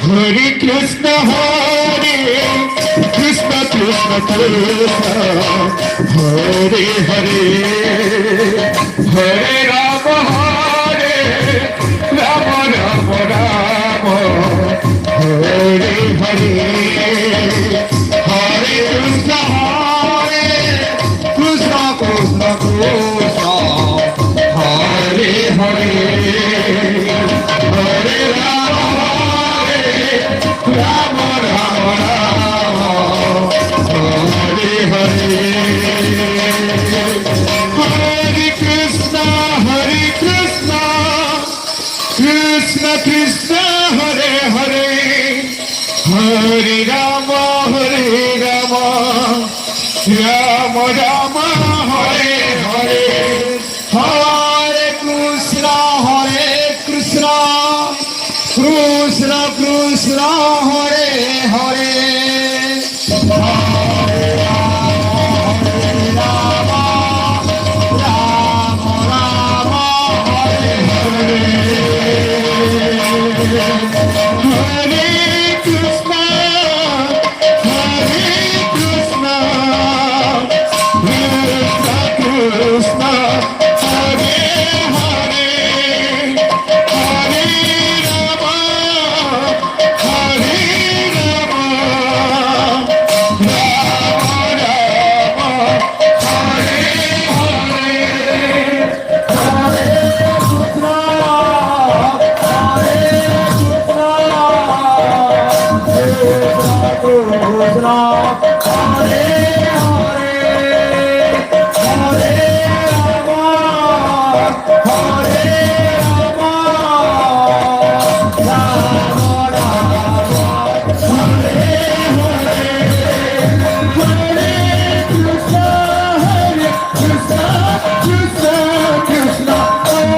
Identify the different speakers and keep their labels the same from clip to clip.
Speaker 1: Hare Krishna, Hare Krishna, Krishna Krishna, Hare Hare, Hare Rama, Hare Rama, Rama Rama, Hare Hare, Hare Krishna, Hare Krishna, Krishna Krishna, Hare Hare, Hare Rama, Rama Rama Rama, Hare Hare, Hare Krishna, Krishna Krishna, Hare Hare, Hare Rama, Rama Rama, Hare Hare, Hare Krishna, Krishna Krishna, Hare Hare, Hare Rama, Rama Rama, Hare Hare, Hare Krishna, Krishna Krishna, Hare Hare, Hare Rama, Hare Rama, Rama Rama, Hare Hare, Hare Krishna, Krishna, Hare Hare, Hare Rama, Hare Rama, Rama Rama, Hare Hare, Hare Krishna, Krishna Krishna, Hare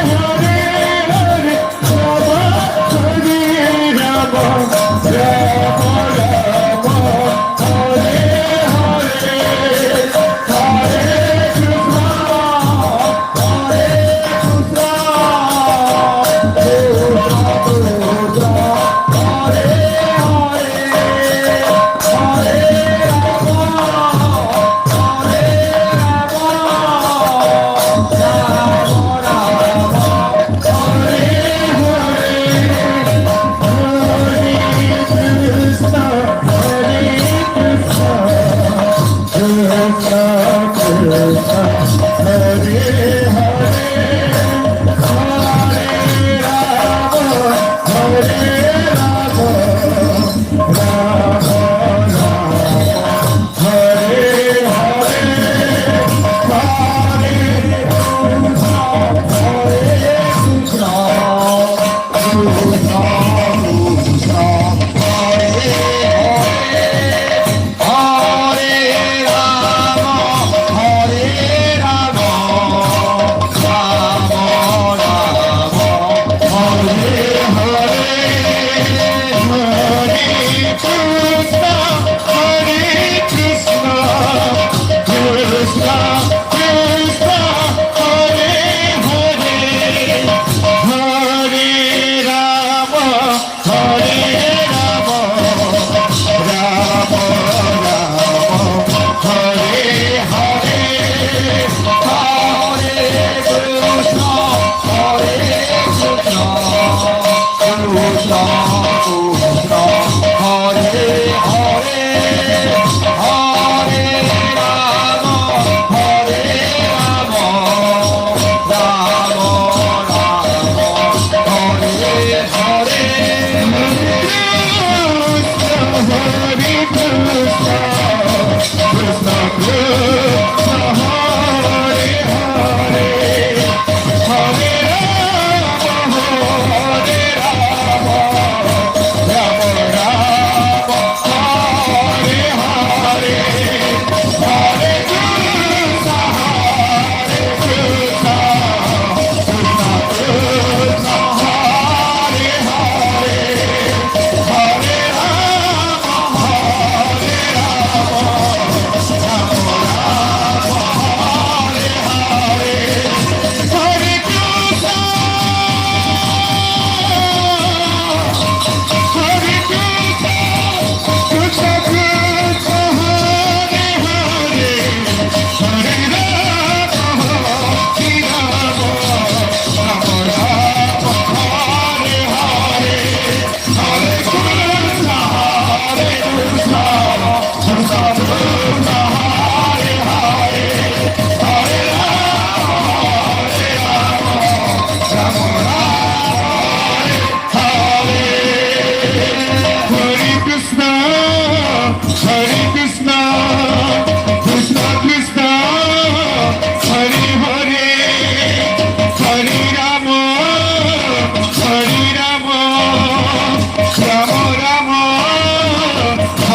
Speaker 1: Hare, Hare Rama, Hare Rama, Rama Rama, Hare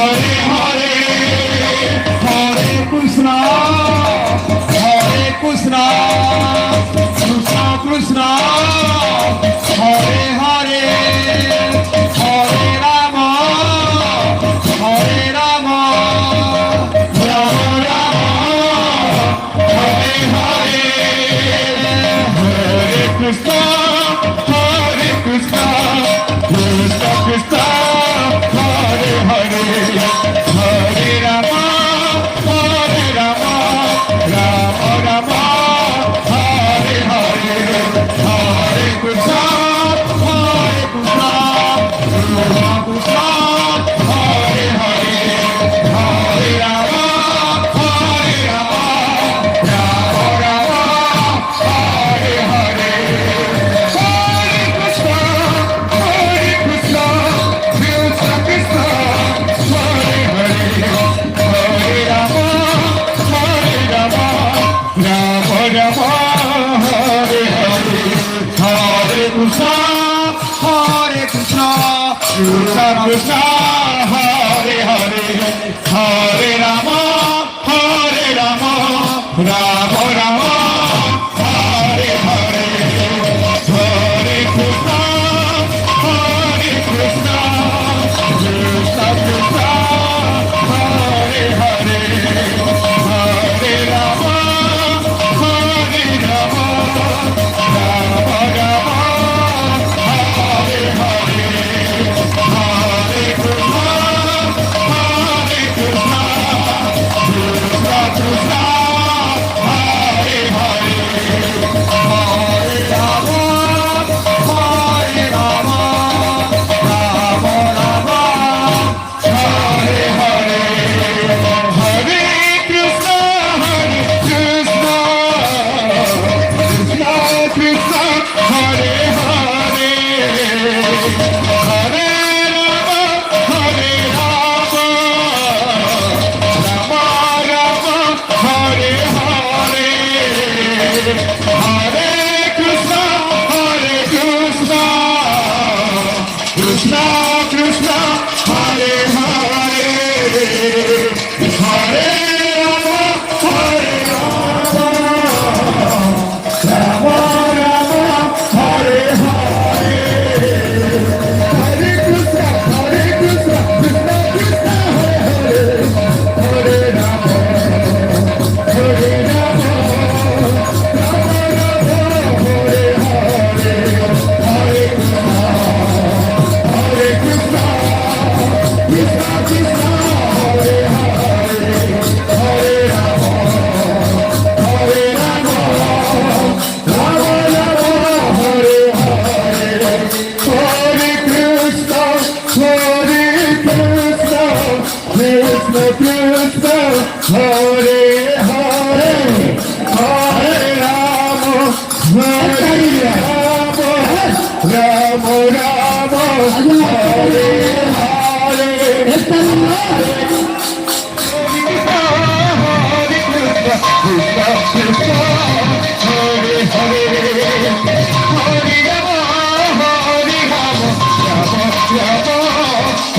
Speaker 1: Hare Hare, Hare Krishna, Krishna Krishna, Hare Hare, Hare Rama, Hare Rama, Rama Rama, Hare Hare, Hare Krishna, Hare Krishna, Krishna Krishna, Hare Hare, Hare Rama, Hare Rama, Rama Rama, Hare Hare, Hare Krishna, Hare Krishna, Krishna Krishna, Hare Hare, Hare Rama, Hare Rama, Rama Rama, Hare Hare, Hare Krishna, Hare Krishna, Krishna Krishna, Hare Hare, Hare Rama, Hare Rama, Rama Rama, Hare Hare, Hare Krishna, Hare Krishna, Krishna Krishna, Hare Hare, Hare Rama, Hare Rama, Rama Rama, Hare Hare, Hare Krishna, Hare Krishna, Krishna Krishna, Hare Hare, Hare Rama, Hare Rama, Rama Rama, Hare Hare, Hare Krishna, Hare Krishna, Krishna Krishna, Hare Hare, Hare Rama, Hare Rama, Rama Rama, Hare Hare, Hare Krishna, Hare Krishna, Krishna Krishna, Hare Hare, Hare Rama, Hare Rama, Rama Rama, Hare Hare, Hare Krishna, Hare Krishna, Krishna Krishna, Hare Hare, Hare Rama, Hare Rama, Rama Rama, Hare Hare, Hare Krishna, Hare Krishna, Krishna Krishna, Hare Hare, Hare Rama, Hare Rama, Rama Rama, Hare Hare, Hare Krishna, Krishna Krishna, Hare Hare, Hare Rama, Hare Rama, Rama Rama,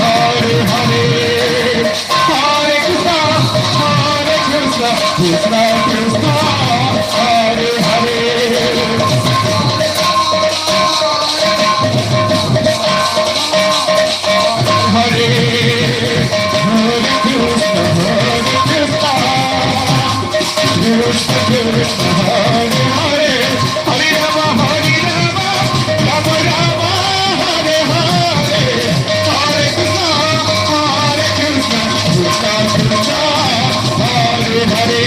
Speaker 1: Hare Hare, Hare Krishna, Hare Krishna, Krishna Krishna, Hare Hare, Hare Rama, Hare Rama, Rama Rama, Hare Hare, Krishna Krishna, Hare Hare, Hare Rama, Hare Rama, Rama Rama, Hare Hare, Hare Krishna, Krishna Krishna, Hare Hare, Hare Krishna, Hare Hare, Hare Rama, Rama Rama, Hare Hare, Hare Krishna, Krishna Krishna, Hare Hare,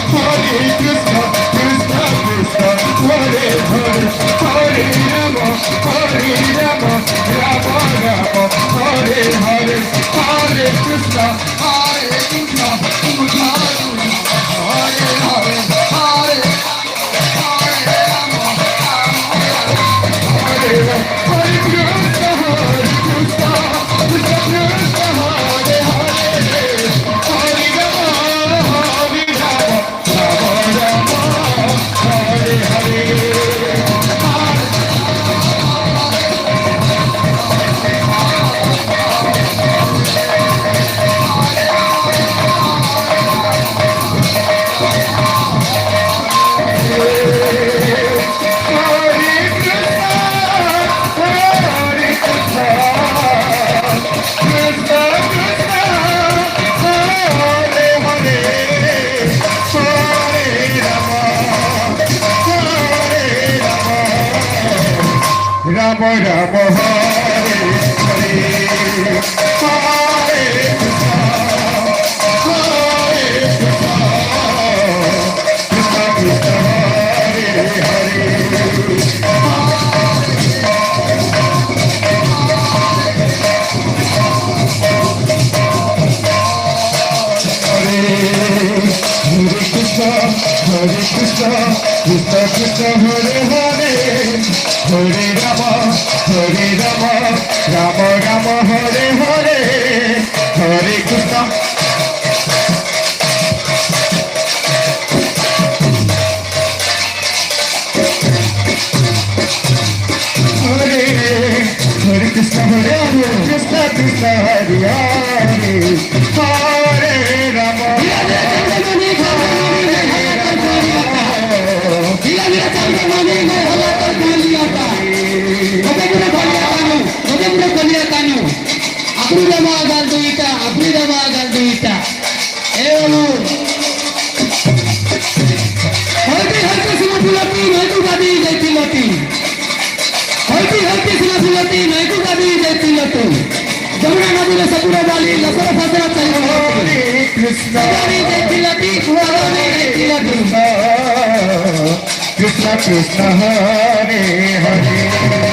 Speaker 1: Hare Krishna, Krishna Krishna, Hare Hare, Hare Rama, Rama Rama, Hare Hare, Hare Krishna, Hare Krishna, Krishna Krishna, Hare Hare, Hare Rama, Hare Rama, Hare Krishna, Krishna Krishna, Hare Hare, Hare Rama, Hare Rama, Rama Rama, Rama Rama Hare Hare Hare Krishna Krishna Krishna Hare Hare Krishna Krishna Hare Hare Hare Rama Rama Rama Hare Hare Hare Krishna Hare Krishna Hare Krishna Krishna Hare Hare Hare Rama
Speaker 2: Jamuna नदी में सपुरा वाली लसर फसरा चाहिए
Speaker 1: Krishna Krishna Krishna Hare Hare Hare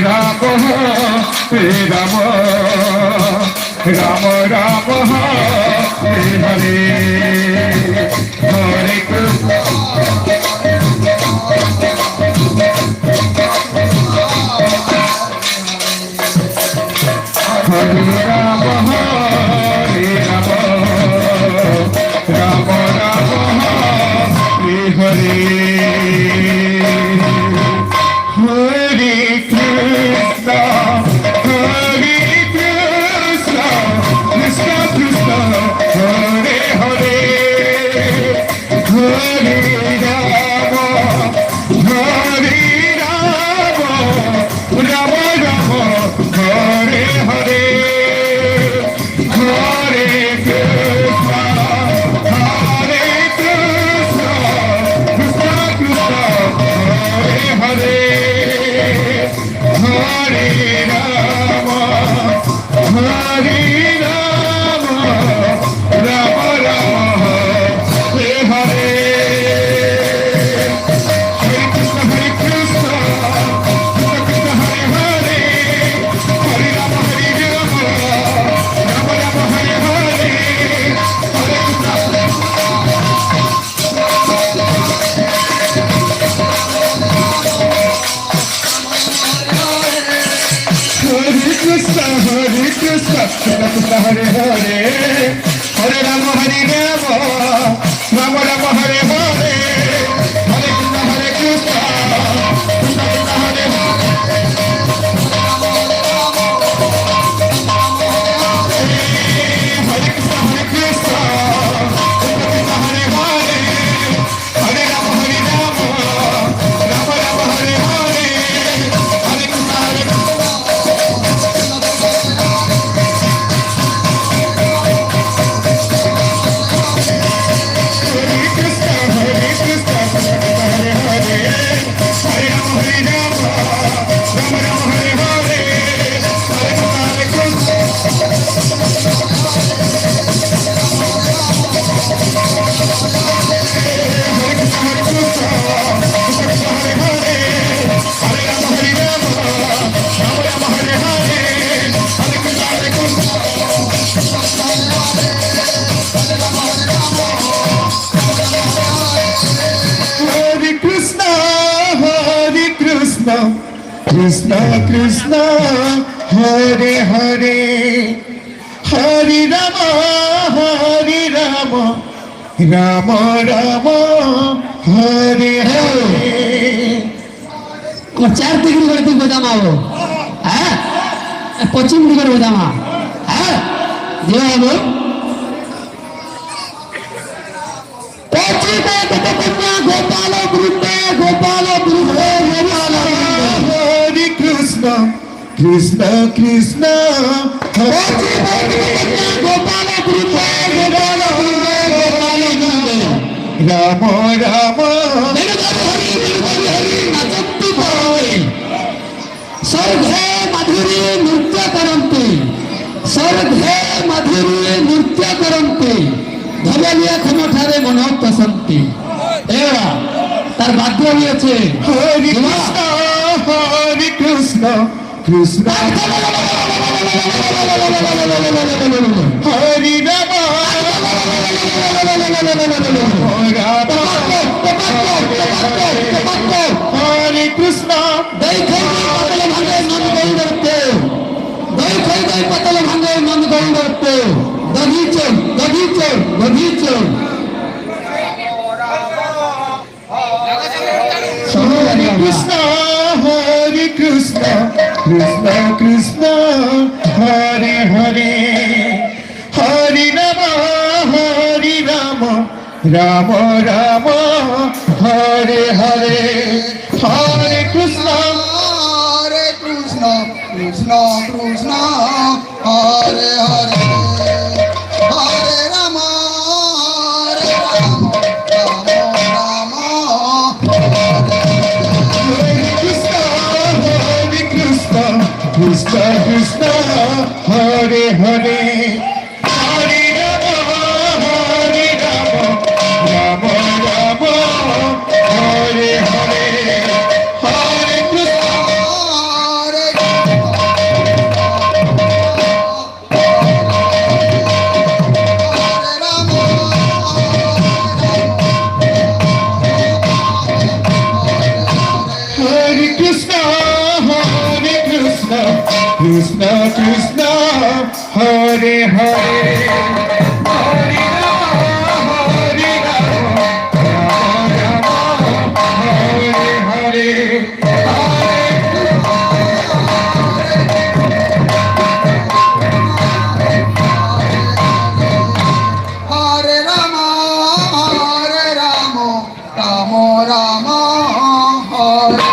Speaker 1: Rama Hare Rama Rama Rama Hare Hare Hare Krishna Hare Krishna Krishna Krishna Hare Hare Hare Rama Hare Rama Rama Rama Hare Hare Hare Krishna Hare Krishna Krishna Krishna Hare Hare Hare Rama Hare Rama Rama Rama Hare Hare Hare Krishna Hare Krishna Krishna Krishna Hare Hare Hare Rama Hare Rama Rama Rama Hare Hare Hare Krishna Hare Krishna Krishna Krishna Hare Hare Hare Rama Hare Rama Rama Rama Hare Hare Hare Krishna Hare Krishna Krishna Krishna Hare Hare Hare Krishna Hare Krishna Krishna Krishna Hare Hare Hare Rama Hare Rama Rama Rama Hare Hare Hare Krishna Hare Krishna Hare Krishna Krishna Krishna Hare Hare Hare Rama Hare Rama Rama Rama Hare Hare Hare Krishna Hare Krishna Hare Krishna Hare Krishna Krishna Krishna Hare Hare Hare Rama Hare Rama Rama Rama Hare Hare Hare Krishna Hare Krishna Hare Krishna Hare Krishna Krishna Krishna Hare Hare Hare Rama Hare Rama Rama Rama Hare Hare
Speaker 2: চার দিকের করে তুই বোঝামাবো হ্যাঁ পশ্চিম দিকের বোঝামা হ্যাঁ যেভাবে পশ্চিমে কন্যা গোপাল বৃন্দে গোপাল বৃন্দে Gopal
Speaker 1: Hare Krishna Krishna Krishna Hare
Speaker 2: পশ্চিমে গোপাল বৃন্দে গোপাল বৃন্দে গোপাল বৃন্দে
Speaker 1: Rama Rama
Speaker 2: स्वर्गे मधुरी नृत्य करते स्वर्गे मधुरी नृत्य करते धवलिया क्षमठारे मन पसंती एवं तार बाध्य হয়েছে
Speaker 1: Hare Krishna Hare Krishna Krishna Hare Rama Hare Krishna
Speaker 2: দই খাই পাতলে ভাঙে মন গই করতে দই খাই পাতলে ভাঙে মন গই করতে দধি চোর দধি চোর দধি চোর
Speaker 1: Hare Krishna Hare Krishna Krishna Krishna Hare Hare Hare Rama Hare Rama Rama Rama Hare Hare Hare Krishna
Speaker 3: Hare Krishna, Krishna Krishna, Hare Hare, Hare Rama, Hare Rama, Rama Rama,
Speaker 1: Hare Krishna Hare Krishna Krishna Krishna Hare Hare Hare Rama Hare Rama Rama Rama Hare Hare Hare Krishna Hare Krishna Hare Krishna Krishna Krishna Hare Hare Hare Rama Hare Rama Rama Rama
Speaker 3: Ram হরে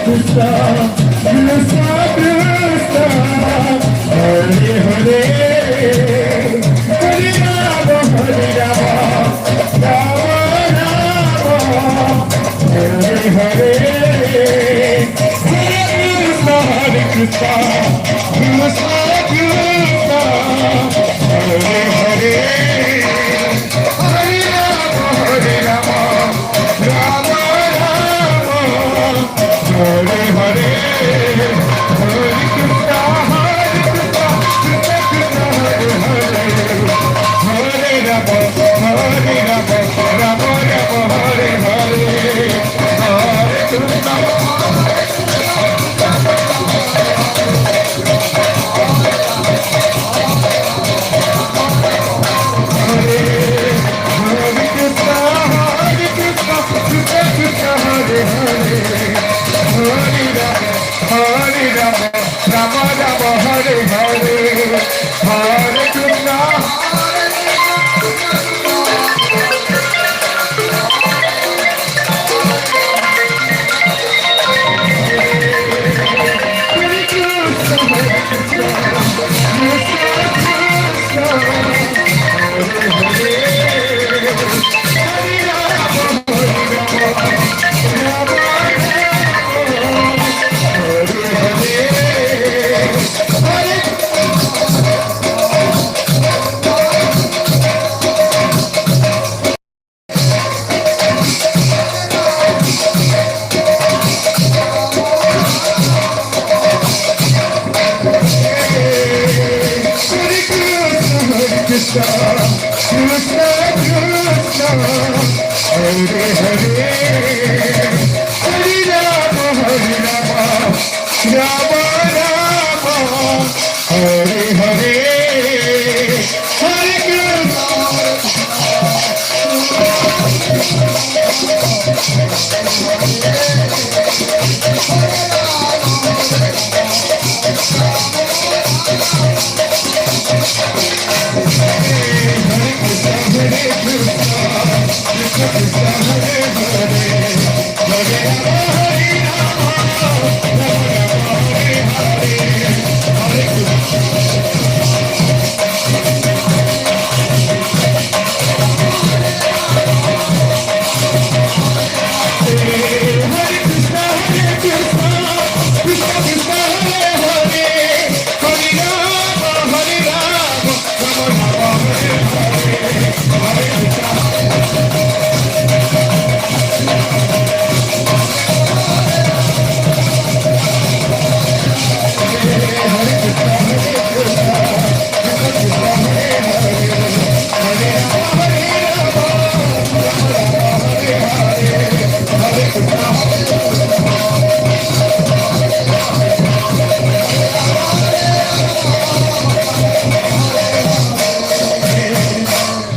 Speaker 1: Krishna, Krishna, Krishna, Hare Hare. Krishna, Krishna, Krishna, Hare Hare, Hare Rama, Hare Rama, Rama Rama, Hare Hare, Hare Krishna.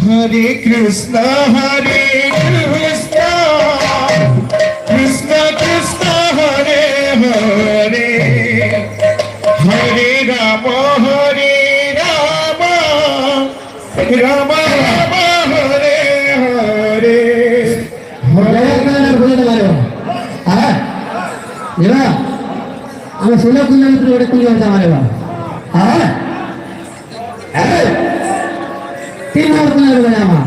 Speaker 1: Hare Krishna, Hare Krishna, Krishna Krishna, Hare Hare, Hare Rama, Hare Rama, Rama Rama, Hare Hare.
Speaker 2: আমি 16 kilometre ওটা কুড়ি ঘন্টা আমার এবার হ্যাঁ 3 নম্বর kilometre আমার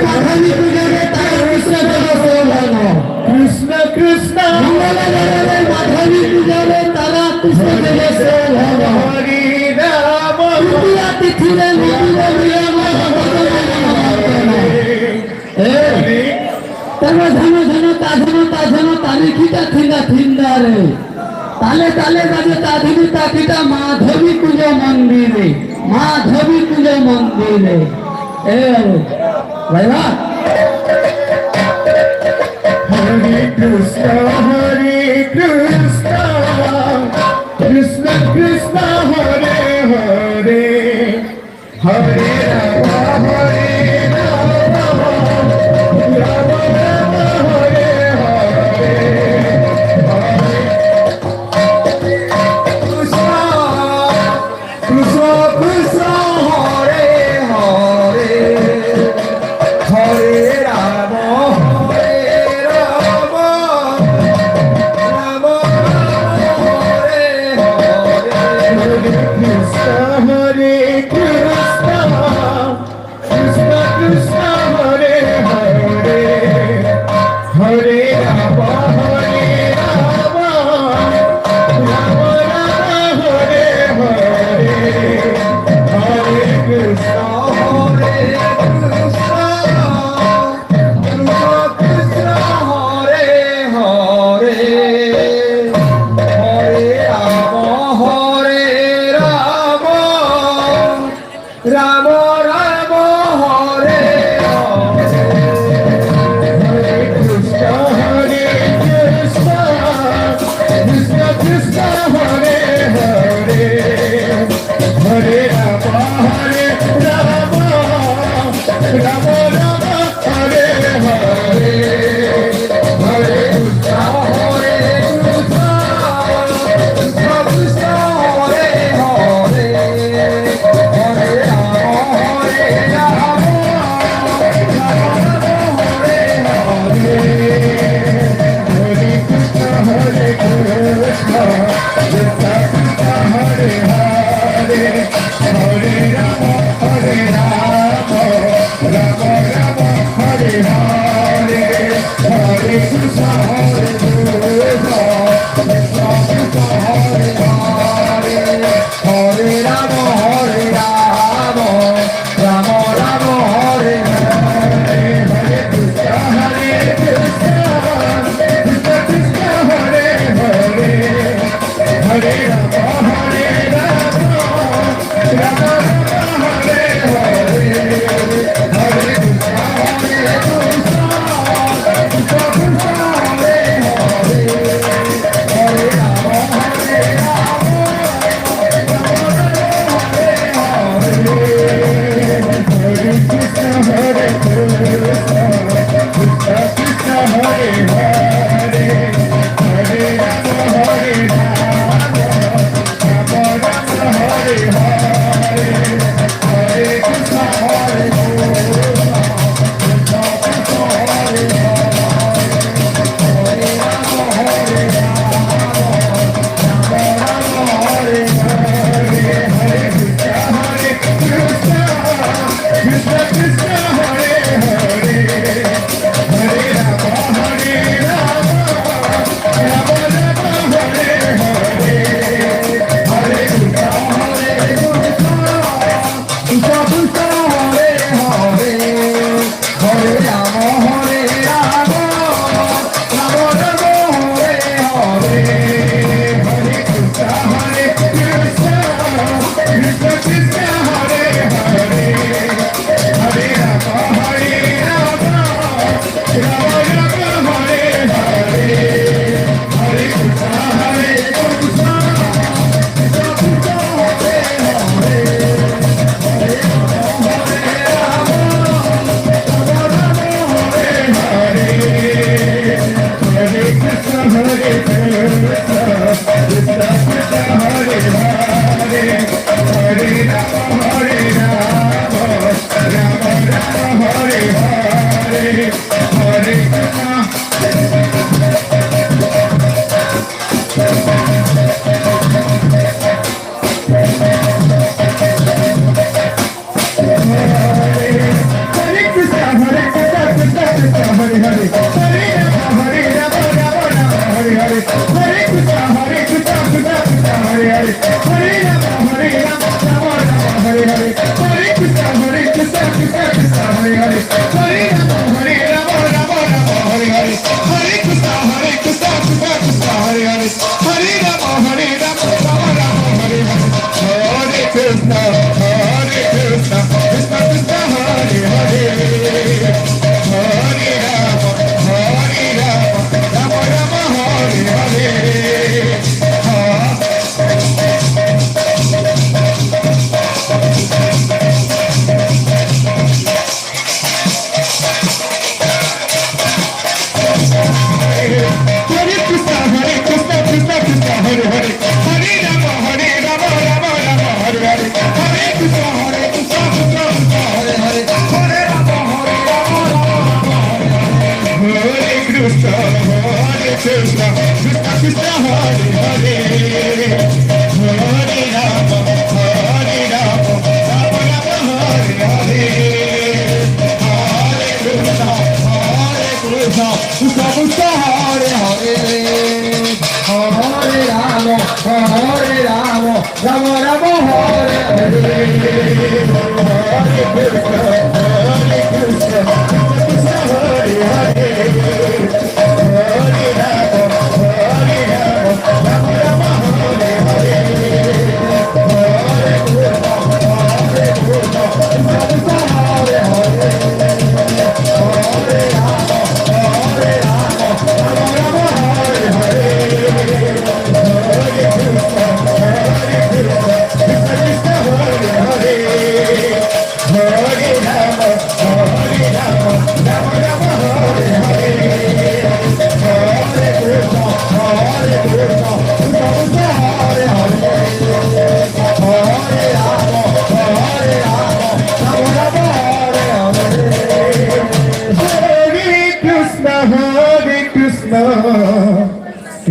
Speaker 2: মাধবী পূজারে তারা কৃষ্ণ কৃষ্ণ কৃষ্ণ মাধবী পূজারে তারা কৃষ্ণ হরি রাম তিথিরে তারপর ধানো তালিখিটা থিন্দারে তালে তালে বাজে তাধিনী তাকিটা মাধবী পুজো মন্দিরে এ viva
Speaker 1: Hare Krishna, Hare Krishna, Krishna Krishna, Hare Hare, Hare Rama, Hare Rama, Rama Rama, Hare Hare, Krishna, Krishna Krishna, Hare Hare, Hare Rama, Hare Rama, Rama Rama, Hare Hare, Hare Krishna, Hare Krishna.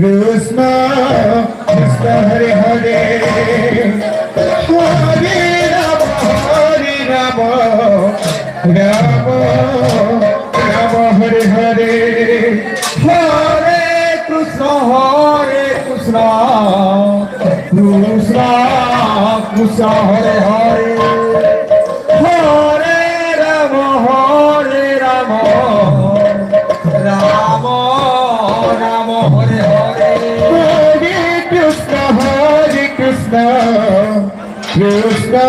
Speaker 1: Krishna Krishna Krishna Hare Hare Hare Rama Hare Rama Rama Rama Hare Hare Hare Krishna Krishna Krishna Hare Hare Hare Rama Hare Rama Rama Rama Hare Hare Hare Krishna Krishna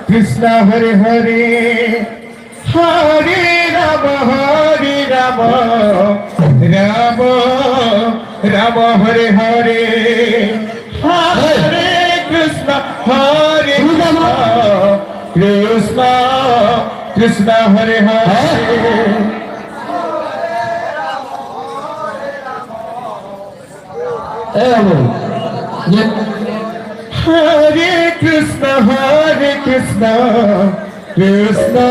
Speaker 1: Krishna Hare Hare Hare Rama Rama Rama Hare Hare Hare Krishna Krishna Krishna Hare Hare Hare Krishna Krishna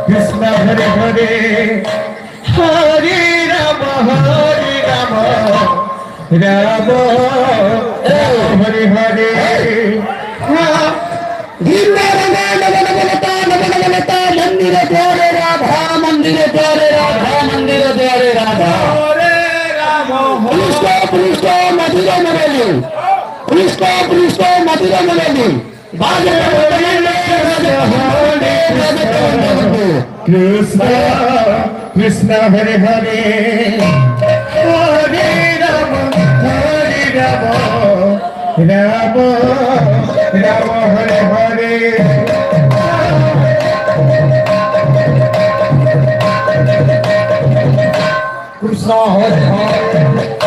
Speaker 1: Krishna Hare Hare Hare Rama Rama Rama Hare Hare
Speaker 2: मंदिर द्वारे राधा मंदिर द्वारे राधा मंदिर द्वारे Radha
Speaker 1: Hare Rama
Speaker 2: police मधुरा मेरे police मधुरा मेरे बाजे
Speaker 1: Krishna Krishna Hare Hare Hare Rama Rama Rama Hare Hare Krishna Hare Hare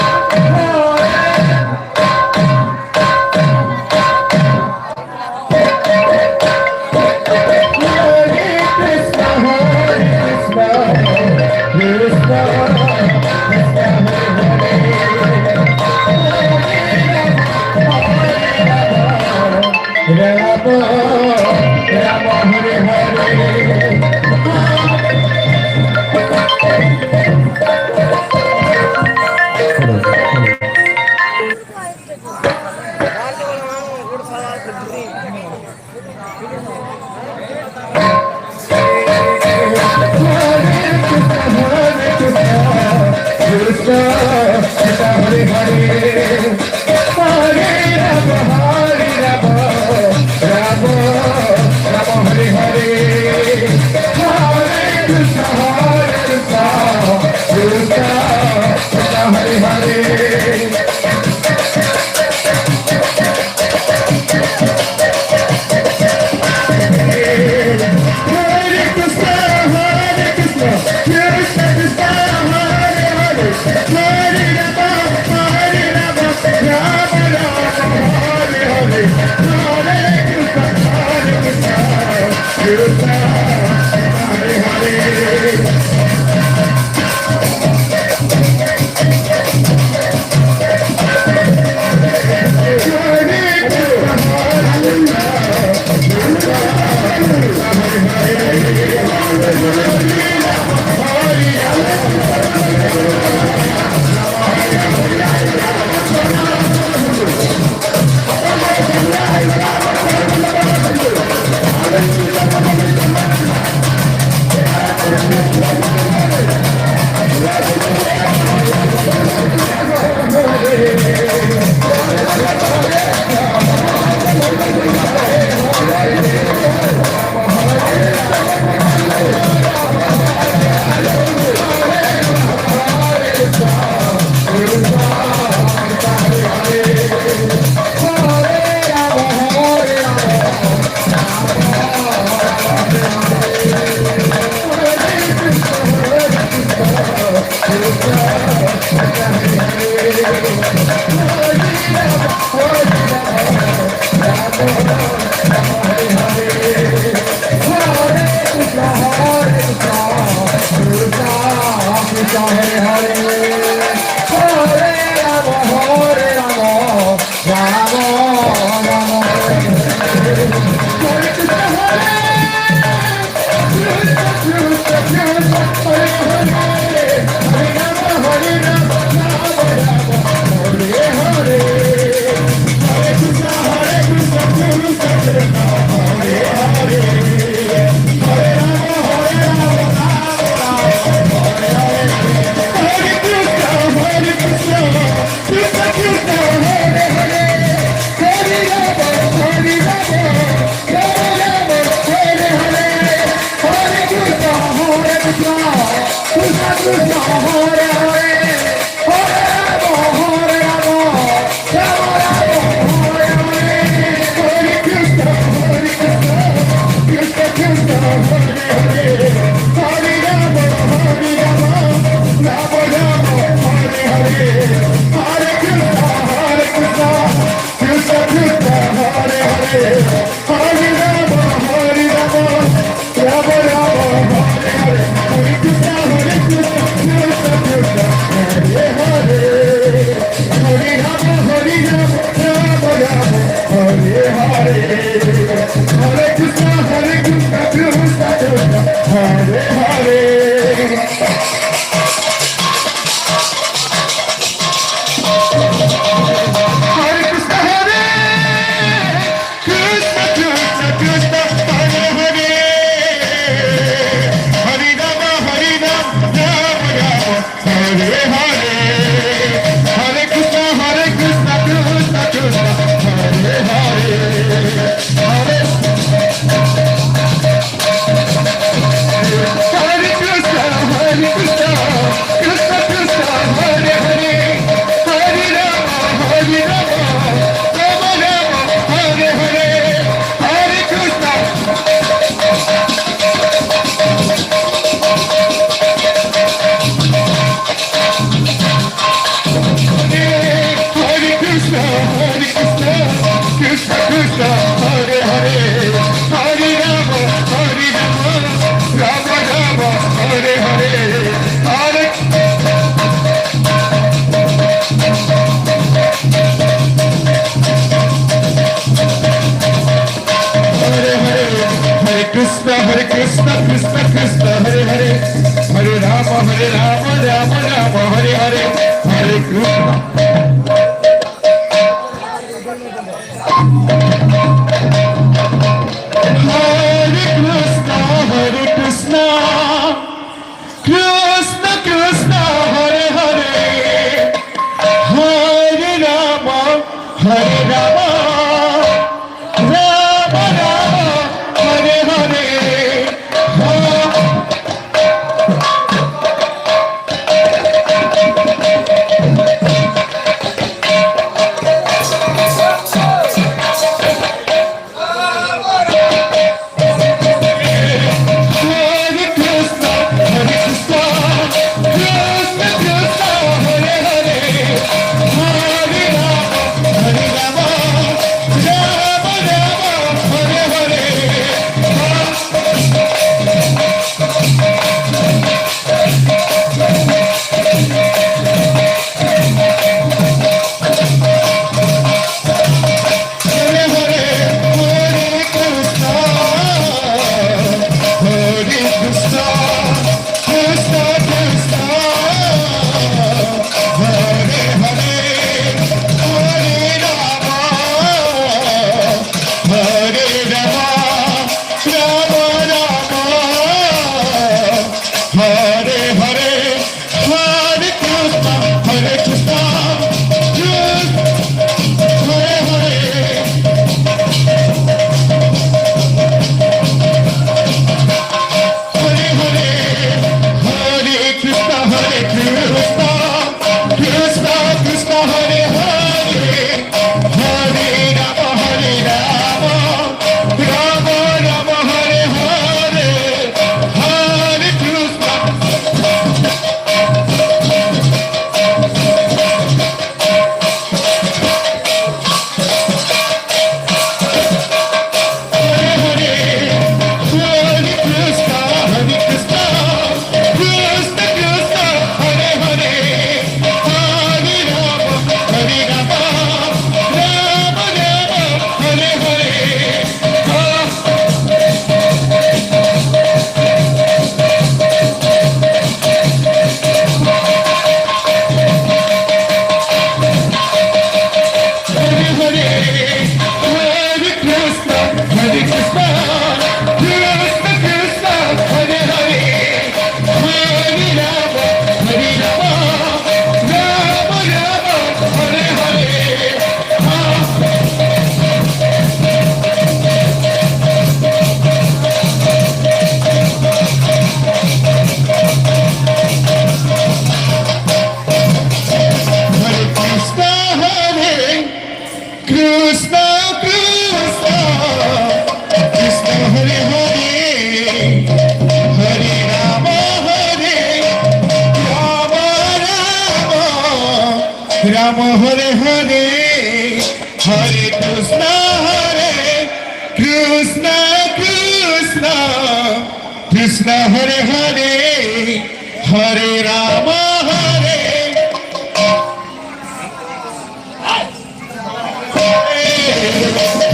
Speaker 1: Hare Krishna, Krishna Krishna, Hare Hare. Krishna Krishna Krishna Hare Hare Hare Rama Rama Rama Hare Hare Hare Krishna Krishna Krishna Hare Hare Hare Rama Hare Rama Rama Rama Hare Hare Ram Hare Hare Hare Krishna Krishna Krishna Hare Hare Hare Rama Hare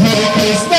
Speaker 1: Hare Krishna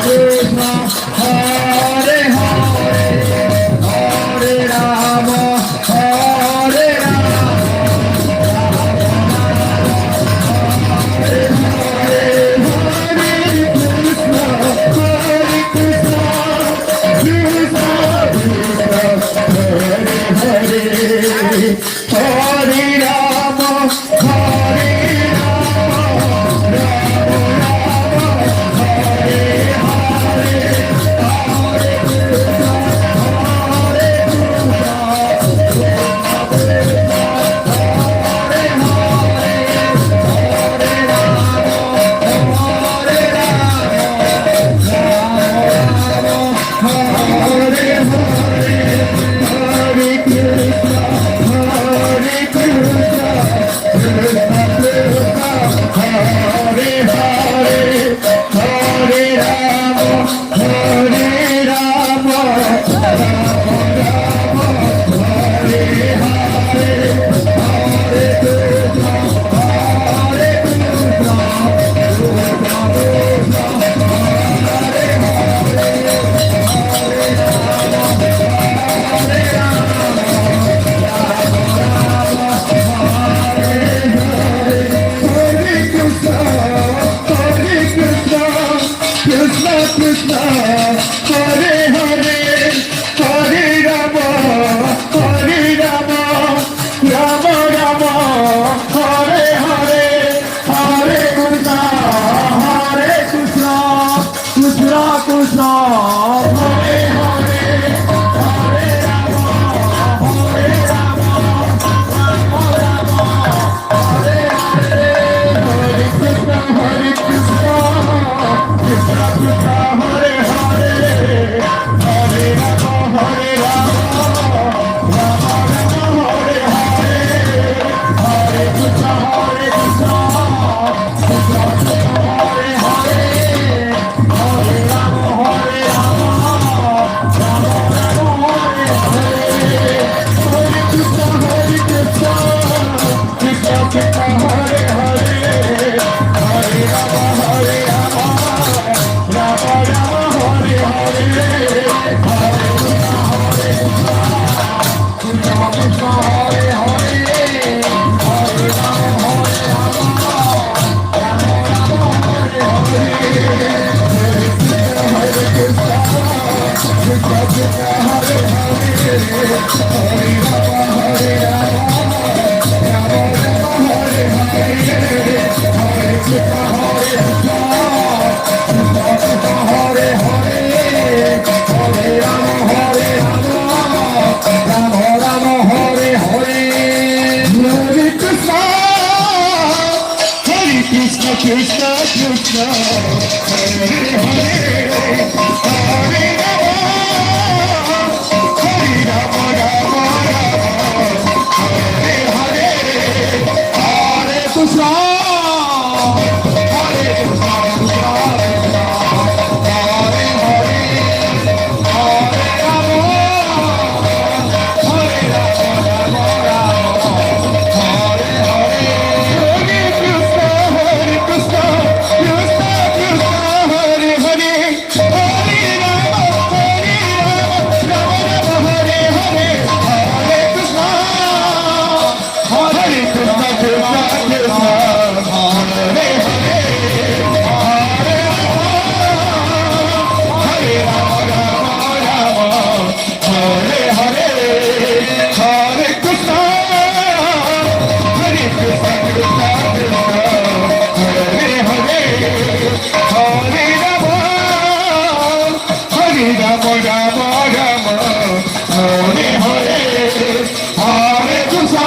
Speaker 1: Krishna Hare Hare Hare Ram হরে রাম হরে হরে হরে কৃষ্ণ হরে কৃষ্ণ কৃষ্ণ কৃষ্ণ হরে হরে হরে রাম হরে Krishna, Hare Hare, Hare Rama, Hare Rama, Rama Rama, Hare Hare, Hare Krishna, Hare Krishna, Krishna Krishna, Hare Hare, Hare Rama, Hare Rama, Rama Rama, Hare Hare, Hare Krishna, Hare Krishna. Krishna Krishna Hare Hare Hare Rama Hare Rama Rama Rama Hare Hare Hare Krishna Hare Krishna Krishna Krishna Hare Hare Hare Rama Hare Rama Rama Rama Hare Hare Hare Krishna Hare Krishna Krishna Krishna Hare Hare Hare Rama Hare Rama Rama Rama Hare Hare Hare Krishna Hare Krishna Krishna Krishna Hare Hare Hare Rama Hare Rama Rama Rama Hare Hare Hare Krishna Hare Krishna Krishna Krishna Hare Hare Hare Rama Hare Rama Rama Rama Hare Hare Hare Krishna Hare Krishna Hare Hare Hare Rama Hare Rama Rama Rama Hare Hare Hare Krishna Hare Krishna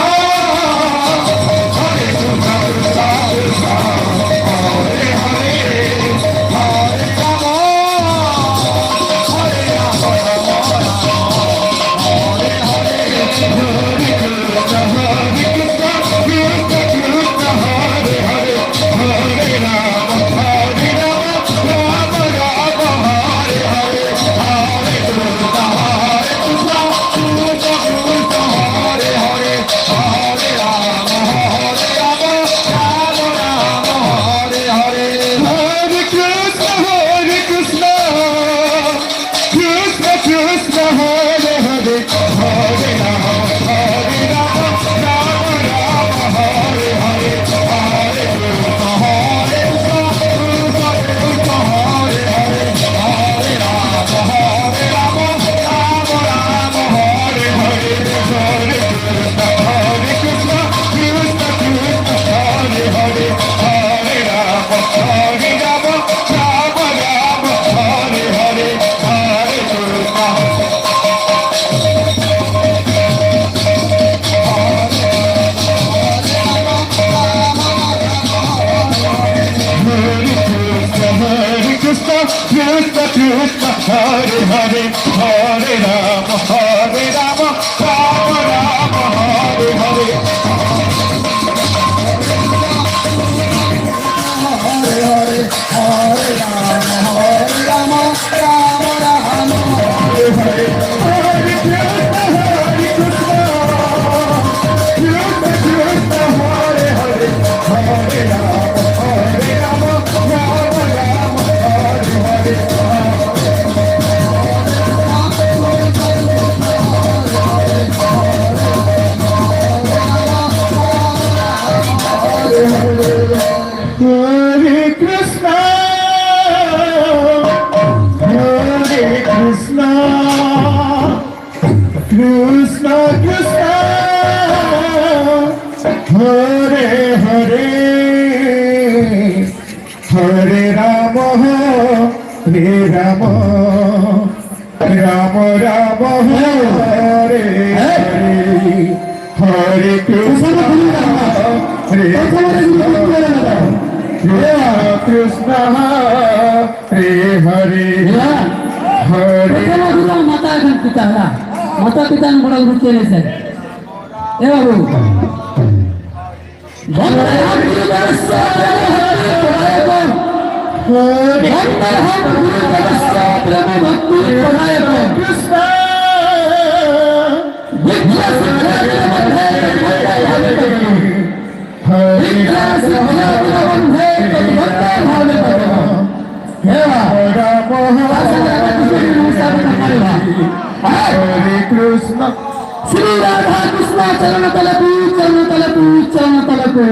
Speaker 1: Krishna Krishna Hare Hare Hare Rama Hare Rama Rama Rama Hare Hare Hare Krishna Hare Krishna Krishna Hare Krishna Krishna Hare Hare Hare Ram Ram Ram Hare Hare Hare Krishna, Hare Krishna, Krishna Krishna, Hare Hare, Hare Rama, Hare Rama, Rama Rama, Hare Hare, Hare Krishna, Hare Krishna. Krishna Hare Hare Hare
Speaker 2: মাতা এখন পিতা হ্যাঁ মাতা পিতা বড় গুরু চলেছেন এ বাবু
Speaker 1: Hare Krishna
Speaker 2: Sri Radha Krishna Charana Talapu Charana Talapu Charana Talapu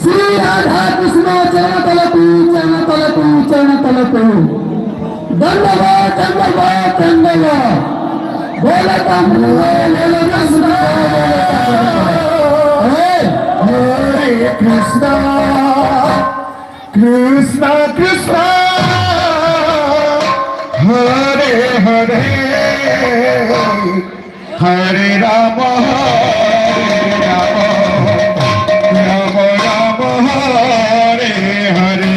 Speaker 2: Sri Radha Krishna Charana Talapu Charana Talapu Charana Talapu Dandava Dandava Dandava Bola Tamru Bola Krishna
Speaker 1: Hare Krishna Krishna Krishna Hare Hare Hare Rama Rama Rama Rama Hare Hare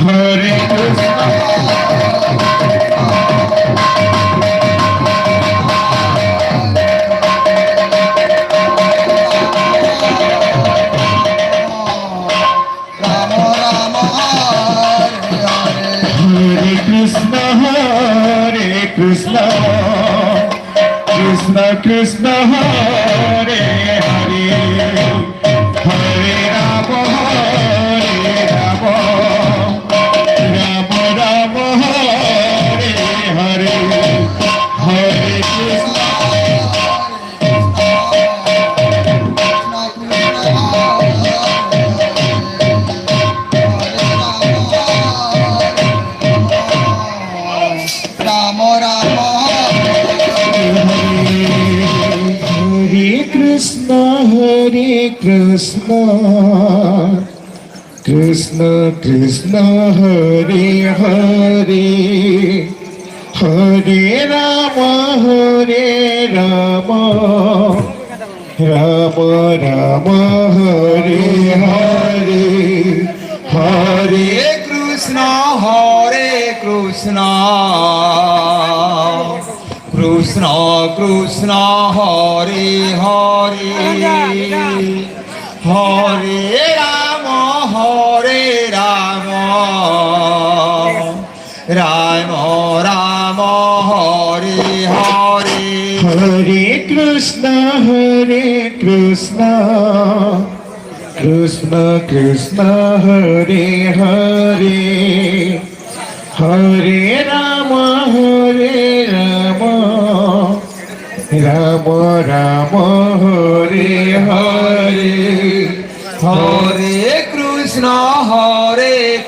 Speaker 1: Hare Krishna Krishna Krishna Krishna Hare Hare Hare Rama Rama Rama Rama Hare Hare Hare Krishna Hare Krishna Krishna Krishna Hare Hare Hare Rama Rama Rama Rama Hare Hare Hare
Speaker 3: Krishna Krishna Krishna Hare Hare Hare Rama Rama Rama Hare Hare
Speaker 1: Hare Krishna Krishna Krishna Hare Hare Hare Rama Rama Rama Hare Hare
Speaker 3: Hare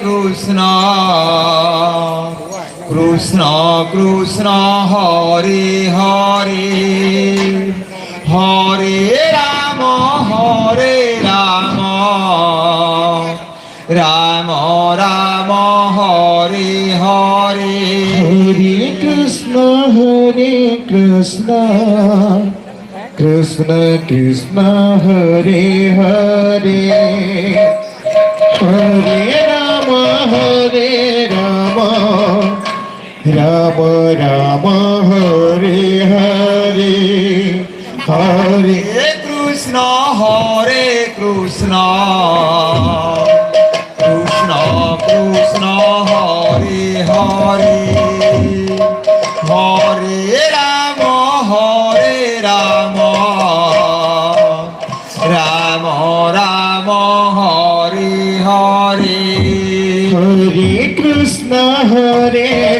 Speaker 3: Krishna Krishna Krishna Hare Hare Hare Rama Rama Rama Hare Hare
Speaker 1: Hare Krishna Krishna Krishna Hare Hare Hare Rama Ram Ram Hare Hare Hare
Speaker 3: Hare Krishna Krishna Krishna Hare Hare Hare Ram Ram Ram Hare Hare
Speaker 1: Hare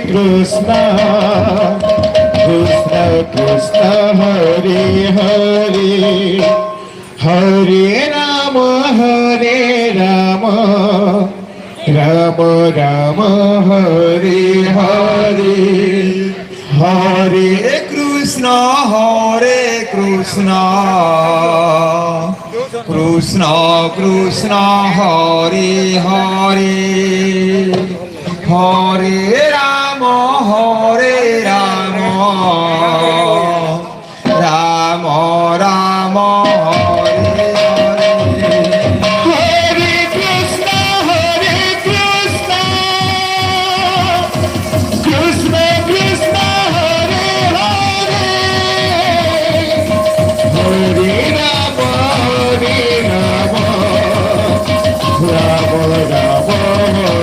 Speaker 1: Krishna Krishna Krishna Hare Hare Hare Ram Ram Ram Hare Hare Hare
Speaker 3: Hare Krishna Krishna Krishna Hare Hare Hare Ram Ram Ram Hare Hare
Speaker 1: Hare Krishna Krishna Krishna Hare Hare Hare Ram Ram Ram Hare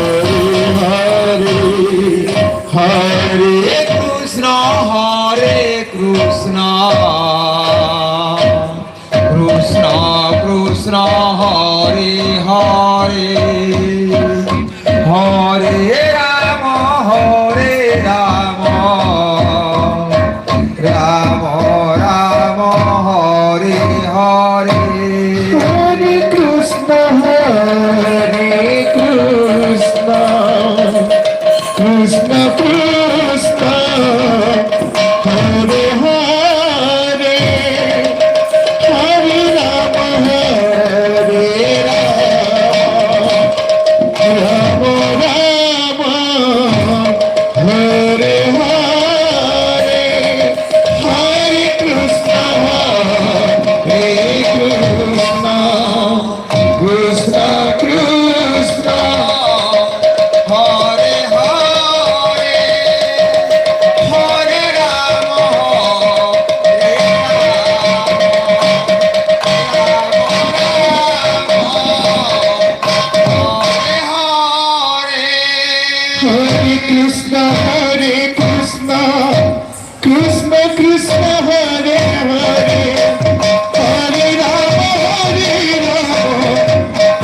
Speaker 1: Hare Hare
Speaker 3: Krishna Krishna Krishna Hare Hare Hare Ram Ram Ram Hare Hare
Speaker 1: Hare Krishna Krishna Krishna Hare Hare Hare Ram Ram Ram Hare Hare Hare Krishna Krishna Krishna
Speaker 3: Hare Hare Hare Ram Hare Hare
Speaker 1: Hare Krishna Krishna Krishna Hare Hare Hare Ram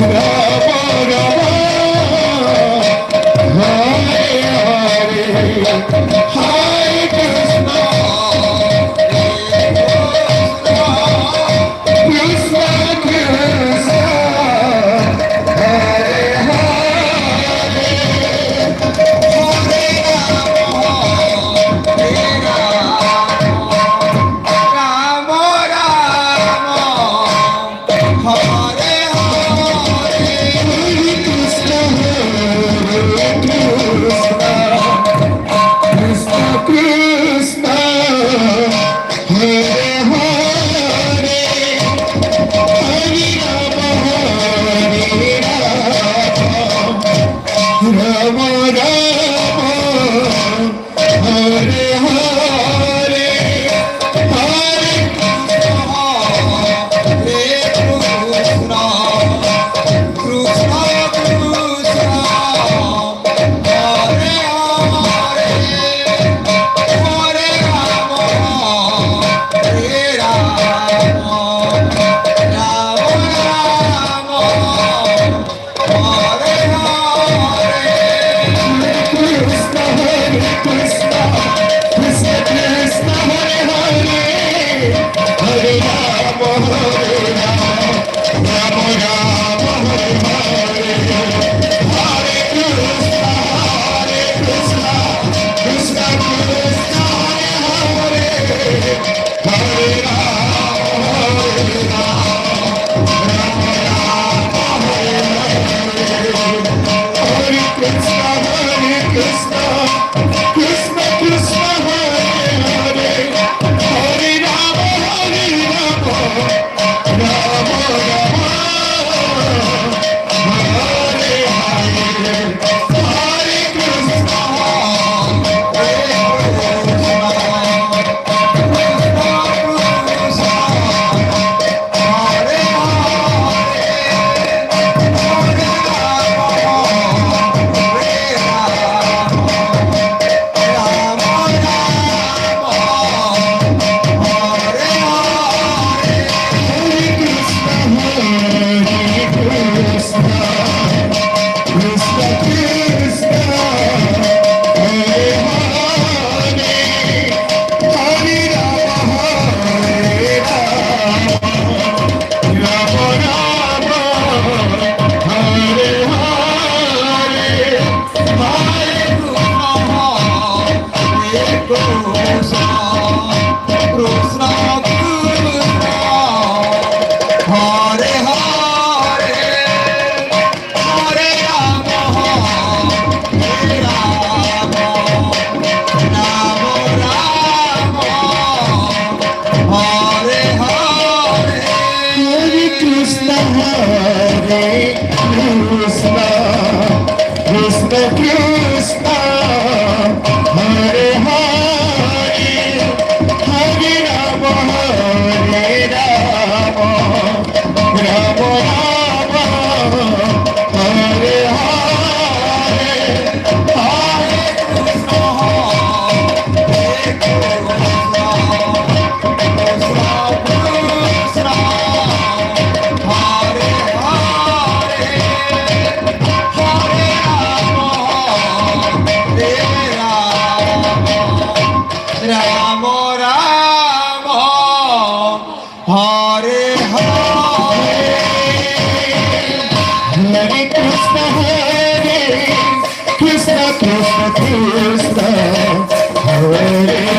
Speaker 1: Ram Ram Hare Hare Hare Krishna Krishna Krishna Hare Hare
Speaker 3: Ram Ram Hare Hare
Speaker 1: Hare Krishna Krishna Krishna হরে